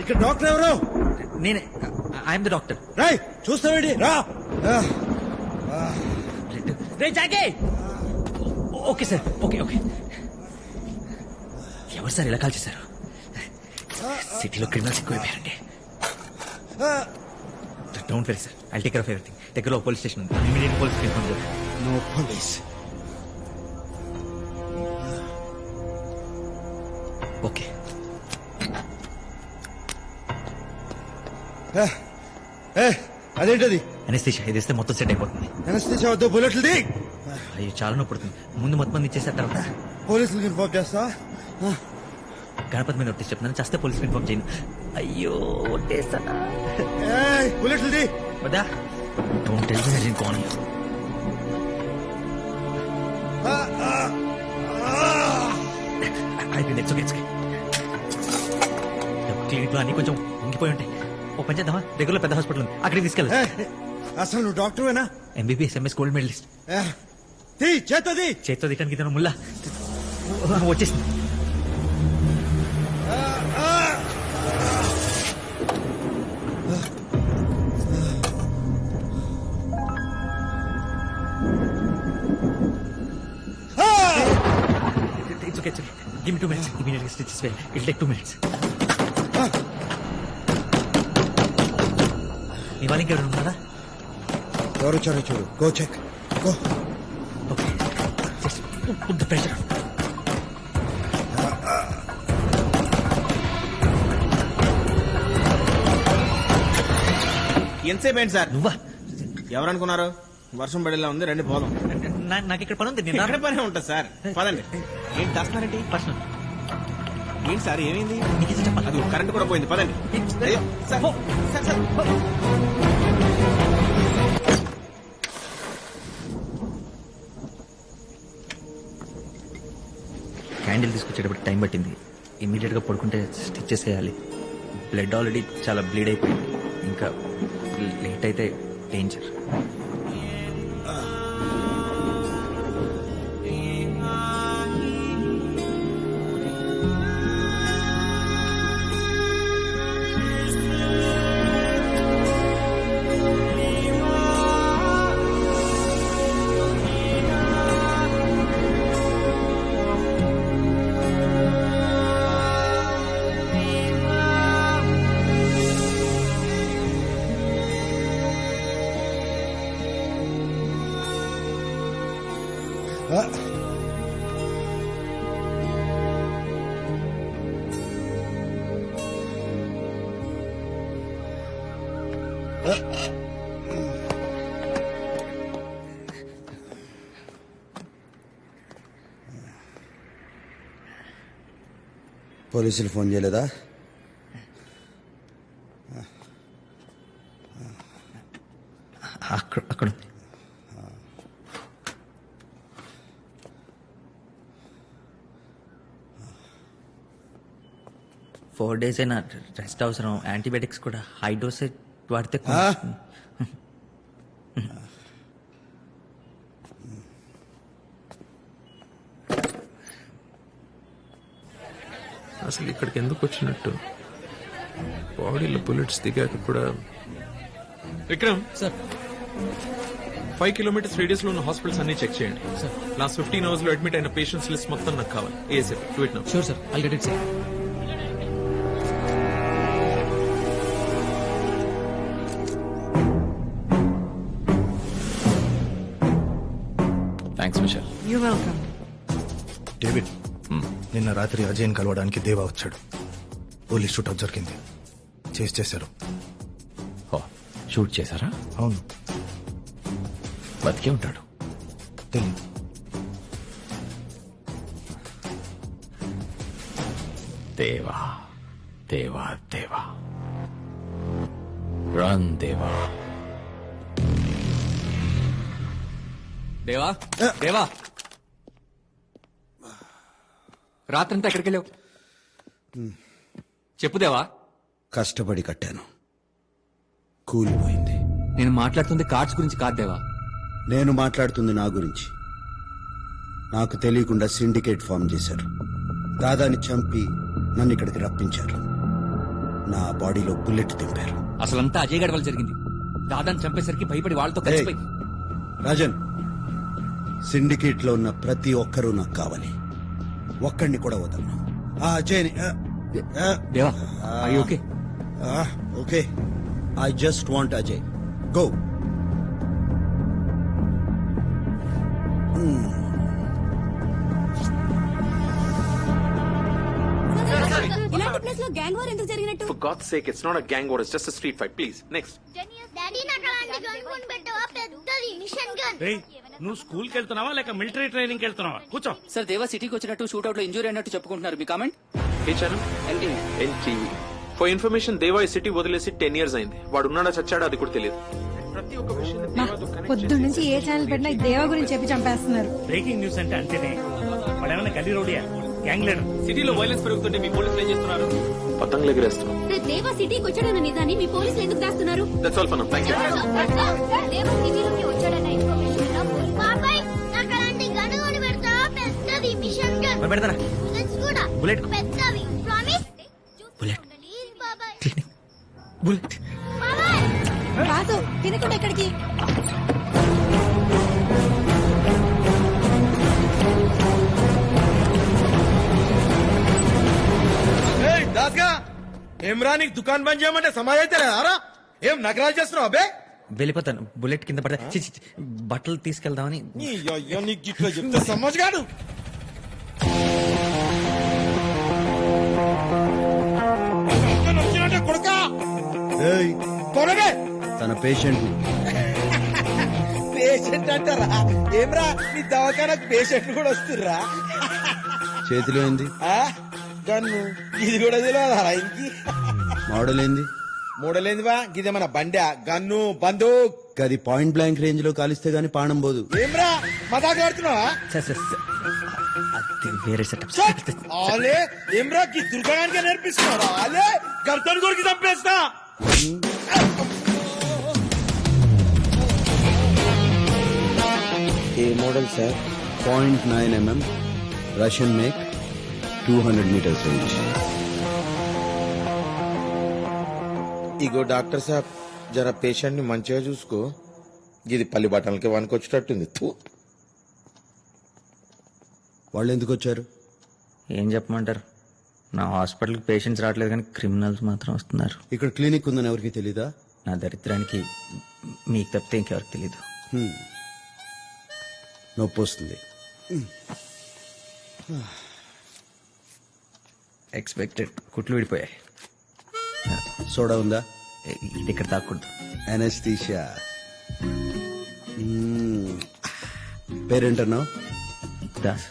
ఇక్కడ డాక్టర్ ఎవరు? నేనే. I'm the doctor. రాయ్ చూస్తావేంటి? రా. రే జాకే. Okay sir, okay okay. ఎవరు సార్ ఇలా కాల్ చేశారు? సిటీలో క్రిమినల్స్ ఎక్కువైపోయారండి. Don't worry sir, I'll take care of everything. దగ్గరలో పోలీస్ స్టేషన్ ఉంది, ఇమీడియట్ పోలీస్ ఇన్ఫార్మ్ చేయండి. No police. ఓకే. అదేంటది? అనెస్థీషియా ఇది ఇస్తే మొత్తం సెట్ అయిపోతుంది. అనెస్థీషియా వద్దు, బుల్లెట్లు ది. అయ్యో చాలా నొప్పి పడుతుంది. ముందు మొత్తం మంది ఇచ్చేసిన తర్వాత పోలీసులకు ఇన్ఫార్మ్ చేస్తా. గణపతి మీద ఒట్టేసి చెప్తున్నాను, చేస్తే పోలీసులు ఇన్ఫార్మ్ చేయను. అయ్యో ఒట్టేస్తానా? బుల్లెట్లు ది. వద్దా? Don't tell me I didn't call you. అయిపోయింది. It's okay, it's okay. క్లినిక్లో అన్ని కొంచెం ఉంగిపోయి ఉంటాయి. ఓ పని చేద్దామా, దగ్గరలో పెద్ద హాస్పిటల్ ఉంది, అక్కడికి తీసుకెళ్ళి. అసలు నువ్వు డాక్టర్వేనా? MBBS MS gold medalist. చేతది చేత్తో తిట్టడానికి తను ముల్లా వచ్చేసింది. It's okay, it's okay. Give me 2 minutes. Immediately stitches well. It'll take 2 minutes. నీ వాళ్ళకి ఎవరు ఉన్నారా? ఎవరు వచ్చారో చూడు. Go check. Go. Okay. Just put the pressure on. ఎంతసేపు ఏంటి సార్? నువ్వా? ఎవరనుకున్నారు? వర్షం పడేలా ఉంది, రండి పోదాం. నాకు ఇక్కడ పని ఉంది. నేను ఎక్కడ పని ఉంటుంది సార్? పదండి. ఏంటి దాస్తున్నారేంటి? పర్సనల్. ఏంటి సార్ ఏమైంది? నీకేదో చెప్పాలి. అది కరెంట్ కూడా పోయింది, పదండి. అయ్యో, సార్, సార్, సార్. క్యాండిల్ తీసుకొచ్చేటప్పుడు టైం పట్టింది. ఇమీడియట్ గా పడుకుంటే స్టిచెస్ వేయాలి. బ్లడ్ ఆల్రెడీ చాలా బ్లీడ్ అయిపోయింది. ఇంకా లేట్ అయితే డేంజర్. పోలీసులు ఫోన్ చేయలేదా? అక్కడ ఉంది. ఫోర్ డేస్ అయినా రెస్ట్ అవసరం. యాంటీబయాటిక్స్ కూడా హై డోసేజ్ వాడితే అసలు ఇక్కడికి ఎందుకు వచ్చినట్టు? బాడీలో బుల్లెట్స్ దిగాక కూడా. విక్రమ్ సార్, 5 కిలోమీటర్స్ రేడియస్ లో ఉన్న హాస్పిటల్స్ అన్ని చెక్ చేయండి సార్. లాస్ట్ 15 hours లో అడ్మిట్ అయిన పేషెంట్స్ లిస్ట్ మొత్తం నాకు కావాలి. ASF do it now. Sure sir, I'll get it sir. Thanks Mitchell. You're welcome. David, నిన్న రాత్రి అజయ్ని కలవడానికి దేవా వచ్చాడు. పోలీస్ షూటౌట్ జరిగింది. చేశారు. షూట్ చేశారా? అవును. బతికే ఉంటాడు. తెలియదు. దేవా దేవా దేవా, రన్ దేవా. దేవా దేవా, రాత్రంతా ఎక్కడికి వెళ్ళావు? చెప్పు దేవా. కష్టపడి కట్టాను, కూలిపోయింది. నేను మాట్లాడుతుంది కార్డ్స్ గురించి కాదు దేవా. నేను మాట్లాడుతుంది నా గురించి. నాకు తెలియకుండా సిండికేట్ ఫామ్ చేశారు. దాదాని చంపి నన్ను ఇక్కడికి రప్పించారు. నా బాడీలో బుల్లెట్ దింపారు. అసలంతా అజయ్ గడ్ వల్ల జరిగింది. దాదాని చంపేసరికి భయపడి వాళ్ళతో కలిసిపోయి రాజన్, సిండికేట్ లో ఉన్న ప్రతి ఒక్కరూ నాకు కావాలి. ఒక్కడిని కూడా వదలను. ఆ అజయ్ని దేవా okay okay. I just want Ajay. Go. ఇలాంటి ప్లేస్ లో గ్యాంగ్ వార్ ఎందుకు జరిగినట్టు? For God's sake, it's not a gang war, it's just a street fight. Please, next. Daddy నాకు అలాంటి గన్ కొనిపెట్టవా? పెద్దది మిషన్ గన్. నువ్వు స్కూల్ కి వెళ్తున్నావా లేక మిలిటరీ ట్రైనింగ్ కి వెళ్తున్నావా? కూర్చో. సార్ దేవా సిటీకి వచ్చినట్టు షూట్అవుట్ లో ఇంజూరీ అయినట్టు చెప్పుకుంటున్నారు. మీ comment? Hey, channel. NTV. For information, దేవా ఈ సిటీ వదిలేసి 10 years అయింది. వాడు ఉన్నాడా చచ్చాడా అది కూడా తెలియదు. ప్రతి ఒక్క విషయాన్ని దేవాతో connect పొద్దు నుంచి ఏ ఛానల్ పెట్టినా ఈ దేవ గురించి చెప్పి చంపేస్తున్నారు. బ్రేకింగ్ న్యూస్ అంటే అంతేనే. వాడేమన్నా గల్లీ రోడియా? Gang leader. సిటీలో వైలెన్స్ పెరుగుతుంటే మీ పోలీసులు ఏం చేస్తున్నారు? పతంగులు ఎగిరేస్తున్నాం. దేవా సిటీకి వచ్చాడన్న నిజాన్ని మీ పోలీసులు ఎందుకు దాస్తున్నారు? That's all for now. Thank you. దేవా సిటీలోకి వచ్చాడన్న ఇన్ఫర్మేషన్ బాబాయ్ నాకు అలాంటి గన్ కొనిపెడతావా? పెద్దది మిషన్ గన్. పెడతారా? బుల్లెట్స్ కూడా బుల్లెట్. పెద్దవి. ప్రామిస్? బుల్లెట్. ప్లీజ్ బాబాయ్. Clinic bullet. బాబాయ్ రాజు తినకుండా ఎక్కడికి? దాస్గా ఏం రా, నీకు దుకాణం బంద్ చేయమంటే సమాజ్ అయితే రారా? ఏం నగరాలు చేస్తున్నావు అబ్బే? వెళ్ళిపోతాను. బుల్లెట్ కింద పడతా. చి, చి, చి. బట్టలు తీసుకెళ్దామని. నీకు ఇట్లా చెప్తే సమాజ్ కాదు. కొడుకా ఏయ్, కొడగే తన పేషెంట్ పేషెంట్ అంటారా? ఏమ్రా నీ దవాఖానకు పేషెంట్ కూడా వస్తుర్రా? చేతిలో ఏంది? గన్ను ఇది కూడా తెలియదా ఇంకి? మోడల్ ఏంది? మూడలేంది బా, గిదేమన్నా బండా? గన్ను బందూక్. అది పాయింట్ బ్లాంక్ రేంజ్ లో కాలిస్తే గానీ పాణం పోదు. ఏమ్రా మజాక్ ఆడుతున్నావా? Sir sir sir. అది వేరే సెటప్. ఆలే ఏమ్రా కి దుర్గానికి నేర్పిస్తున్నారా? ఆలే గర్దన్ కొరికి చంపేస్తా. ఏ model sir? 0.9 mm Russian make, 200 meters range. ఇగో డాక్టర్ సాబ్, జర పేషెంట్ ని మంచిగా చూసుకో. ఇది పల్లి బట్టలకి వనుకొచ్చేటట్టుంది. వాళ్ళు ఎందుకు వచ్చారు? ఏం చెప్పమంటారు? నా హాస్పిటల్కి పేషెంట్స్ రావట్లేదు కానీ క్రిమినల్స్ మాత్రం వస్తున్నారు. ఇక్కడ క్లినిక్ ఉందని ఎవరికి తెలీదా? నా దరిద్రానికి మీకు తప్పితే ఇంకెవరికి తెలీదు. నొప్పి వస్తుంది. ఎక్స్పెక్టెడ్. కుట్లు విడిపోయాయి. సోడా ఉందా? ఇది ఇక్కడ తాకూడదు. అనస్థీషియా. పేరేంటన్నావు? దాస్.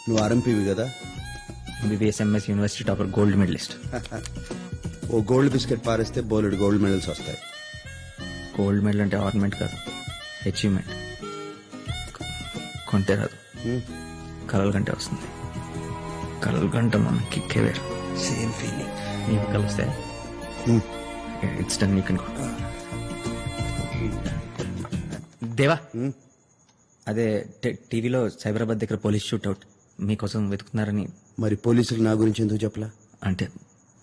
నువ్వు ఆర్ఎంపీవి కదా? MBBS MS university topper, gold medalist. ఓ గోల్డ్ బిస్కెట్ పారేస్తే బోలెడు గోల్డ్ మెడల్స్ వస్తాయి. గోల్డ్ మెడల్ అంటే ఆర్నమెంట్ కాదు, అచీవ్మెంట్. కొంటే రాదు, కలల కంటే వస్తుంది. కలల కంటే మనం కిక్కే వేరు. Same feeling. నీకు కలిస్తే it's done. You can go. దేవా, అదే టీవీలో సైబరాబాద్ దగ్గర పోలీస్ షూట్అవుట్ మీకోసం వెతుకుతున్నారని. మరి పోలీసులు నా గురించి ఎందుకు చెప్పలా? అంటే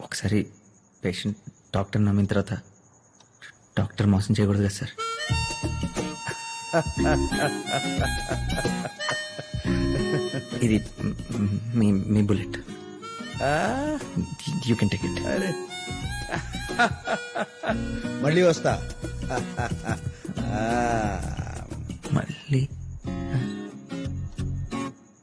ఒకసారి పేషెంట్ డాక్టర్ నమ్మిన తర్వాత డాక్టర్ మోసం చేయకూడదు కదా సార్. ఇది మీ bullet. You can take it. మళ్ళీ వస్తా. మళ్ళీ